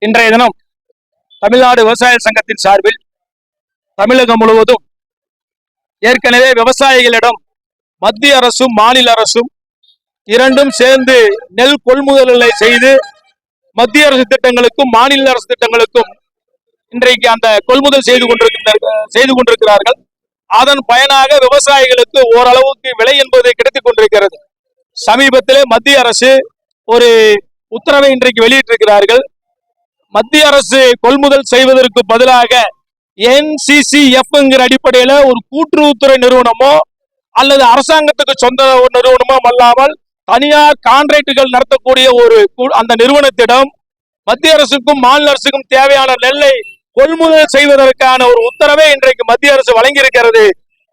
இன்றைய தினம் தமிழ்நாடு விவசாய சங்கத்தின் சார்பில் தமிழகம் முழுவதும் ஏற்கனவே விவசாயிகளிடம் மத்திய அரசும் மாநில அரசும் இரண்டும் சேர்ந்து நெல் கொள்முதல்களை செய்து மத்திய அரசு திட்டங்களுக்கும் மாநில அரசு திட்டங்களுக்கும் இன்றைக்கு அந்த கொள்முதல் செய்து கொண்டிருக்கிறார்கள். அதன் பயனாக விவசாயிகளுக்கு ஓரளவுக்கு விலை என்பது கிடைத்துக் கொண்டிருக்கிறது. சமீபத்திலே மத்திய அரசு ஒரு உத்தரவை இன்றைக்கு வெளியிட்டிருக்கிறார்கள். மத்திய அரசு கொள்முதல் செய்வதற்கு பதிலாக NCCF அடிப்படையில ஒரு கூட்டுறவுத்துறை நிறுவனமோ அல்லது அரசாங்கத்துக்கு சொந்த நிறுவனமோ அல்லாமல் தனியார் கான்ட்ராக்டுகள் நடத்தக்கூடிய ஒரு அந்த நிறுவனத்திடம் மத்திய அரசுக்கும் மாநில அரசுக்கும் தேவையான நெல்லை கொள்முதல் செய்வதற்கான ஒரு உத்தரவை இன்றைக்கு மத்திய அரசு வழங்கியிருக்கிறது.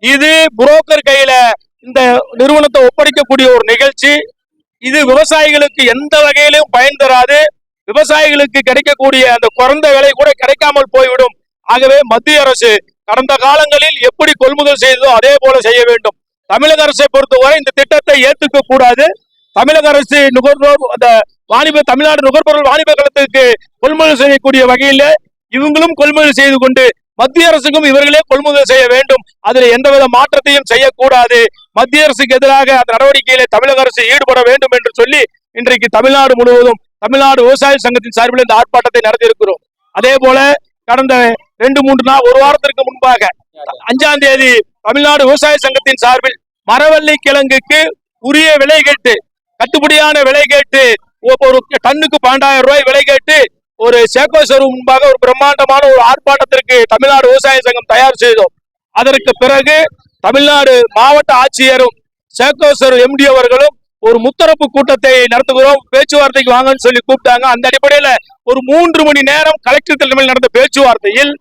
இது புரோக்கர் கையில இந்த நிறுவனத்தை ஒப்படைக்கக்கூடிய ஒரு நிகழ்ச்சி. இது விவசாயிகளுக்கு எந்த வகையிலும் பயன் தராது. விவசாயிகளுக்கு கிடைக்கக்கூடிய அந்த குறைந்த விலை கூட கிடைக்காமல் போய்விடும். ஆகவே மத்திய அரசு கடந்த காலங்களில் எப்படி கொள்முதல் செய்ததோ அதே போல செய்ய வேண்டும். தமிழக அரசை பொறுத்தவரை இந்த திட்டத்தை ஏற்றுக்க கூடாது. தமிழக அரசு தமிழ்நாடு நுகர்பொருள் வாணிப கழகத்துக்கு கொள்முதல் செய்யக்கூடிய வகையில் இவங்களும் கொள்முதல் செய்து கொண்டு மத்திய அரசுக்கும் இவர்களே கொள்முதல் செய்ய வேண்டும். அதில் எந்தவித மாற்றத்தையும் செய்யக்கூடாது. மத்திய அரசுக்கு எதிராக அந்த நடவடிக்கையிலே தமிழக அரசு ஈடுபட வேண்டும் என்று சொல்லி இன்றைக்கு தமிழ்நாடு முழுவதும் தமிழ்நாடு விவசாய சங்கத்தின் சார்பில் இந்த ஆர்ப்பாட்டத்தை நடத்தியிருக்கிறோம். அதே போல கடந்த 2-3 நாள் ஒரு வாரத்திற்கு முன்பாக 5ஆம் தேதி தமிழ்நாடு விவசாய சங்கத்தின் சார்பில் மரவள்ளி கிழங்குக்கு உரிய விலை கேட்டு கட்டுப்படியான விலை கேட்டு ஒரு டன்னுக்கு 12,000 ரூபாய் விலை கேட்டு ஒரு சேகோசர் முன்பாக ஒரு பிரம்மாண்டமான ஒரு ஆர்ப்பாட்டத்திற்கு தமிழ்நாடு விவசாய சங்கம் தயார் செய்தோம். அதற்கு பிறகு தமிழ்நாடு மாவட்ட ஆட்சியரும் சேகோசர் MD அவர்களும் ஒரு முத்தரப்பு கூட்டத்தை நடத்துகிறோம், பேச்சுவார்த்தைக்கு வாங்கன்னு சொல்லி கூப்பிட்டாங்க. அந்த அடிப்படையில ஒரு 3 மணி நேரம் கலெக்டர் தலைமையில் நடந்த பேச்சுவார்த்தையில்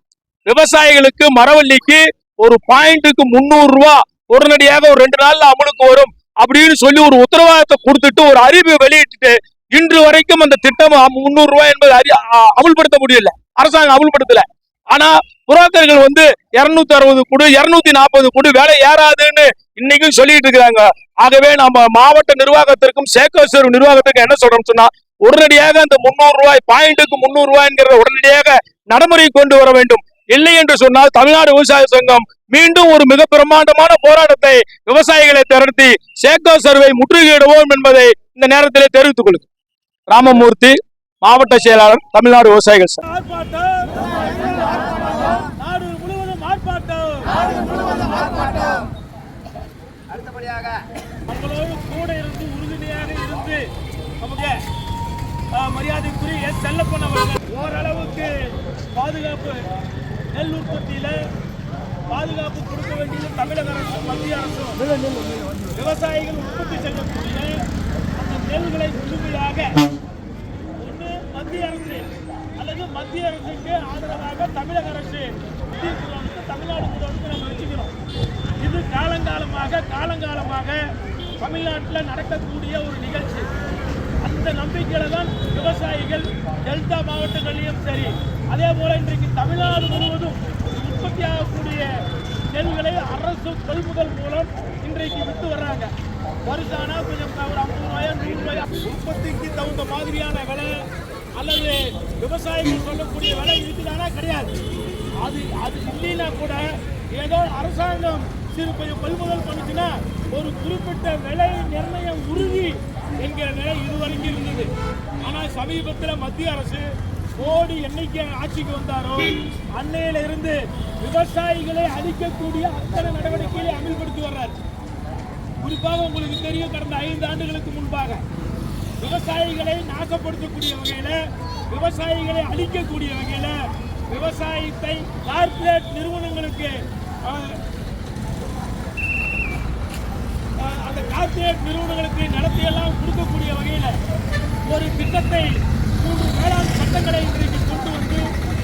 விவசாயிகளுக்கு மரவள்ளிக்கு ஒரு பாயிண்ட்டுக்கு 300 ரூபாய் உடனடியாக ஒரு 2 நாள்ல அமலுக்கு வரும் அப்படின்னு சொல்லி ஒரு உத்தரவாதத்தை கொடுத்துட்டு ஒரு அறிவு வெளியிட்டு இன்று வரைக்கும் அந்த திட்டம் 300 ரூபாய் என்பது அமல்படுத்த முடியல, அரசாங்கம் அமல்படுத்தல. ஆனா புரோக்கர்கள் 260 கொடு 240 கொடு வேலை ஏறாதுன்னு இன்னைக்கும் சொல்லிட்டு இருக்கிறாங்க. ஆகவே நம்ம மாவட்ட நிர்வாகத்திற்கும் சேகோசர் நிர்வாகத்திற்கும் என்ன சொல்றோம் சொன்னா உடனடியாக அந்த 300 ரூபாய் பாயிண்ட்டுக்கு 300 ரூபாய் என்கிற உடனடியாக நடைமுறை கொண்டு வர வேண்டும். இல்லை என்று சொன்னால் தமிழ்நாடு விவசாய சங்கம் மீண்டும் ஒரு மிக பிரமாண்டமான போராட்டத்தை விவசாயிகளை திரட்டி சேகோசர்வை முற்றுகையிடுவோம் என்பதை இந்த நேரத்திலே தெரிவித்துக் கொள்ளும். ராமமூர்த்தி, மாவட்ட செயலாளர், தமிழ்நாடு விவசாயிகள் சங்கம். கூட இருந்து உறுதுணையாக இருந்து நமக்கு மரியாதைக்குரிய செல்லப்பன் அவர்கள் ஓரளவுக்கு பாதுகாப்பு நெல் உற்பத்தியில பாதுகாப்பு கொடுக்க வேண்டியது தமிழக அரசும் மத்திய அரசும் விவசாயிகள் உற்பத்தி செய்யக்கூடிய அந்த நெல்களை முழுமையாக ஒன்று மத்திய அரசு அல்லது மத்திய அரசுக்கு ஆதரவாக தமிழக அரசு தமிழ்நாடு முதலமைச்சர் நம்ம வச்சுக்கிறோம். இது காலங்காலமாக தமிழ்நாட்டில் நடக்கக்கூடிய ஒரு நிகழ்ச்சி. அந்த நம்பிக்கையில தான் விவசாயிகள் டெல்டா மாவட்டங்களிலும் சரி, அதே போல இன்றைக்கு தமிழ்நாடு முழுவதும் உற்பத்தி ஆகக்கூடிய நெல்களை அரசு கொள்முதல் மூலம் இன்றைக்கு விட்டு வர்றாங்க. வருஷானா கொஞ்சம் ஒரு 50 ரூபாயா 100 ரூபாயா உற்பத்திக்கு தகுந்த மாதிரியான விலை அல்லது விவசாயிகள் சொல்லக்கூடிய விலை இருக்குதானா கிடையாது. அது இல்லைன்னா கூட ஏதோ அரசாங்கம் சிறு கொஞ்சம் கொள்முதல் பண்ணுச்சுன்னா ஒரு குறிப்பிட்ட விலை நிர்ணயம் உறுதி என்கிற நிலை இதுவரைக்கும் இருந்தது. ஆனால் சமீபத்தில் மத்திய அரசு மோடி என்னைக்கு ஆட்சிக்கு வந்தாரோ அன்னையில இருந்து விவசாயிகளை அழிக்கக்கூடிய அத்தனை நடவடிக்கைகளை அமல்படுத்தி வர்றார். குறிப்பாக உங்களுக்கு தெரியும், கடந்த 5 ஆண்டுகளுக்கு முன்பாக விவசாயிகளை நாசப்படுத்தக்கூடிய வகையில, விவசாயிகளை அழிக்கக்கூடிய வகையில விவசாயத்தை கார்ப்பரேட் நிறுவனங்களுக்கு அந்த கார்ப்பரேட் நிறுவனங்களுக்கு நடத்தியெல்லாம் கொடுக்கக்கூடிய வகையில ஒரு திட்டத்தை 3 வேளாண் சட்டங்களை இன்றைக்கு கொண்டு வந்து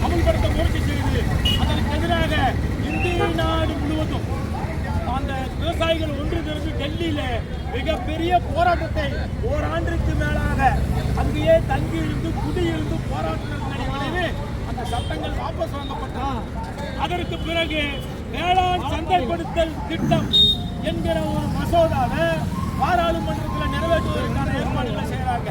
அமல்படுத்த முயற்சி செய்து அதற்கு எதிராக இந்திய நாடு முழுவதும் அந்த விவசாயிகள் ஒன்று திரண்டு டெல்லியில மிகப்பெரிய போராட்டத்தை ஓராண்டிற்கு மேலாக அங்கேயே தங்கியிருந்து குடியிருந்து போராட்டம் நடைபெற்று அந்த சட்டங்கள் வாபஸ் வாங்கப்பட்டன. அதற்கு பிறகு வேளாண் சந்தைப்படுத்தல் திட்டம் என்கிற ஒரு மசோதாவை பாராளுமன்றத்தில் நிறைவேற்றுவதற்கான ஏற்பாடுகளை செய்கிறாங்க.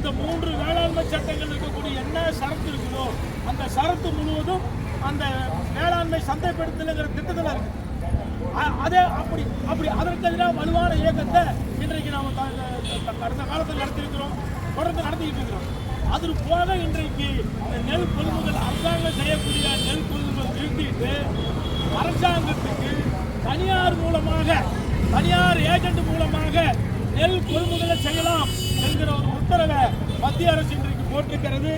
இந்த 3 வேளாண்மை சட்டங்கள் இருக்கக்கூடிய என்ன ஷரத்து இருக்குதோ அந்த ஷரத்து முழுவதும் அந்த வேளாண்மை சந்தைப்படுத்தலுங்கிற திட்டத்தில் இருக்கு. அதே அப்படி அதற்கு எதிராக வலுவான இயக்கத்தை இன்றைக்கு நாம் கடந்த காலத்தில் நடத்தியிருக்கிறோம், தொடர்ந்து நடத்திக்கிட்டு இருக்கிறோம். அது போக இன்றைக்கு நெல் கொள்முதல் அரசாங்கம் செய்யக்கூடிய நெல் கொள்முதல் நிறுத்திட்டு அரசாங்கத்துக்கு தனியார் ஏஜென்ட் மூலமாக நெல் கொள்முதலை செய்யலாம் என்கிற ஒரு உத்தரவை மத்திய அரசு இன்றைக்கு போட்டிருக்கிறது.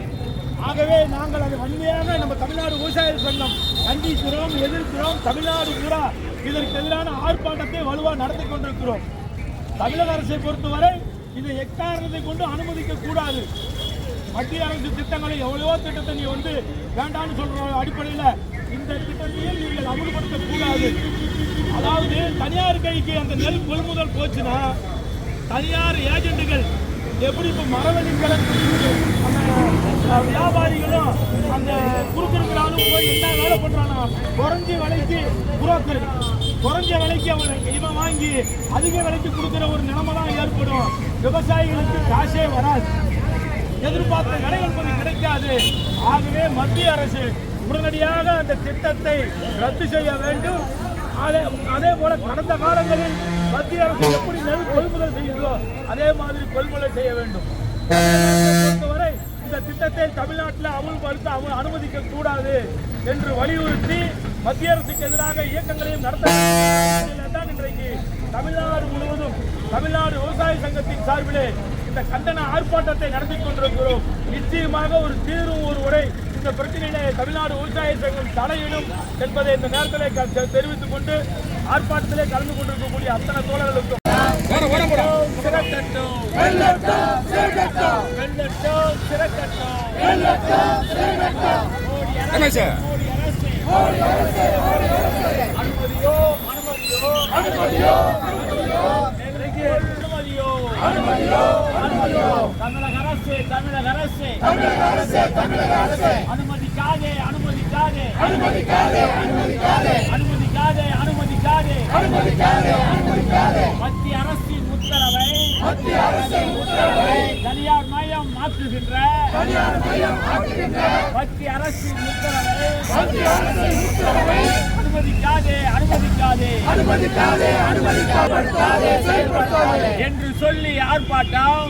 ஆகவே நாங்கள் அதை வன்மையாக நம்ம தமிழ்நாடு விவசாய சங்கம் கண்டிக்கிறோம், எதிர்க்கிறோம். தமிழ்நாடு பூரா இதற்கு எதிரான ஆர்ப்பாட்டத்தை வலுவாக நடத்தி கொண்டிருக்கிறோம். தமிழக அரசை பொறுத்தவரை இதை எக்காரணத்தை கொண்டு அனுமதிக்க கூடாது. மத்திய அரசு திட்டங்களை எவ்வளவோ திட்டத்தை நீ வேண்டாம்னு சொல்ற அடிப்படையில் இந்த திட்டத்தையும் நீங்கள் அமல்படுத்தக்கூடாது. அதாவது தனியார் கைக்கு அந்த நெல் கொள்முதல் போச்சுன்னா தனியார் ஏஜென்ட்டுகள் எப்படி இப்போ மரவள்ளிக்கிழங்கு அந்த வியாபாரிகளும் அந்த குறுக்கிருக்கிறாலும் போய் என்ன வேலை பண்ணுறானா குறைஞ்ச விலைக்கு புரோக்கர் குறைஞ்ச விலைக்கு இவன் வாங்கி அதிக விலைக்கு கொடுக்குற ஒரு நிலைமை தான் ஏற்படும். விவசாயிகளுக்கு காசே வராது, எதிர்பார்த்த விலை என்பது கிடைக்காது. ஆகவே மத்திய அரசு உடனடியாக அந்த திட்டத்தை ரத்து செய்ய வேண்டும். அதே போல கடந்த காலங்களில் மத்திய அரசு எப்படி நெல் கொள்முதல் செய்யுதோ அதே மாதிரி கொள்முதல் செய்ய வேண்டும். பொறுத்தவரை இந்த திட்டத்தை தமிழ்நாட்டில் அமுல்படுத்த அனுமதிக்க கூடாது என்று வலியுறுத்தி மத்திய அரசுக்கு எதிராக இயக்கங்களையும் நடத்த இன்றைக்கு தமிழ்நாடு முழுவதும் தமிழ்நாடு விவசாய சங்கத்தின் சார்பிலே இந்த கண்டன ஆர்ப்பாட்டத்தை நடத்தி கொண்டிருக்கிறோம். நிச்சயமாக ஒரு தீர்வும் ஒரு உரை இந்த பிரச்சனையிலே தமிழ்நாடு விவசாய சங்கம் தலையிடும் என்பதை இந்த நேரத்தில் தெரிவித்துக் கொண்டு ஆர்ப்பாட்டத்திலே கலந்து கொண்டிருக்கக்கூடிய அத்தனை தோழர்களுக்கும் தமிழக அரசு அனுமதிக்காதே மத்திய அரசின் உத்தரவை தனியார் மயம் மாற்றுகின்ற மத்திய அரசின் உத்தரவை அனுமதிக்காதே என்று சொல்லி ஆர்ப்பாட்டம்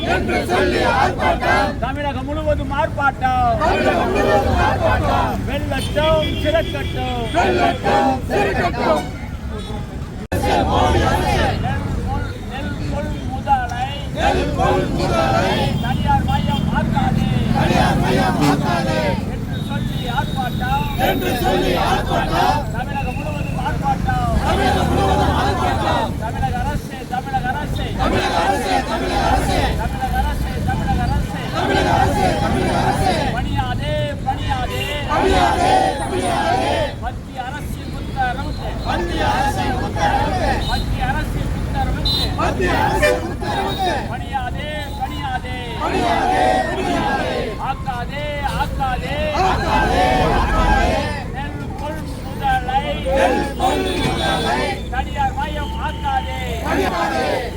தமிழகம் முழுவதும் ஆர்ப்பாட்டம் வெள்ளட்டும் சிறக்கட்டும் நெல் கொள்முதலை தனியார் மையம் ஆக்காதே என்று சொல்லி ஆர்ப்பாட்டம் தமிழகம் முழுவதும் ஆர்ப்பாட்டம் தமிழக அரசு பணியாதே மத்திய அரசின் உத்தரவுக்கு பணியாதே ஆக்காதே நெல் கொள்முதலை தனியார் மையம் ஆக்காதே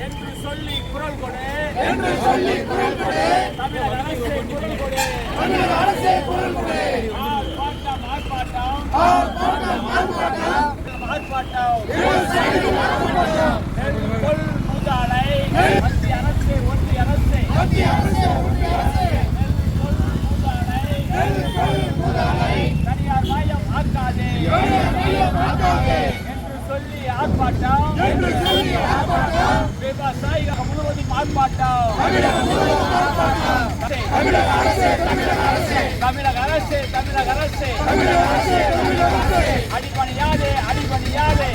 என்று சொல்லி குரல் கொடு தமிழக அரசே குரல் கொடு ஆர்ப்பாட்டம் நெல் கொள்முதலை மத்திய அரசு ஒன்றிய அரசு தனியார் மையம் ஆக்காதே என்று சொல்லி ஆர்ப்பாட்டம் விவசாயிகள் முழுவதும் ஆர்ப்பாட்டம் தமிழக அரசு அடிபணியாதே அடிபணியாதே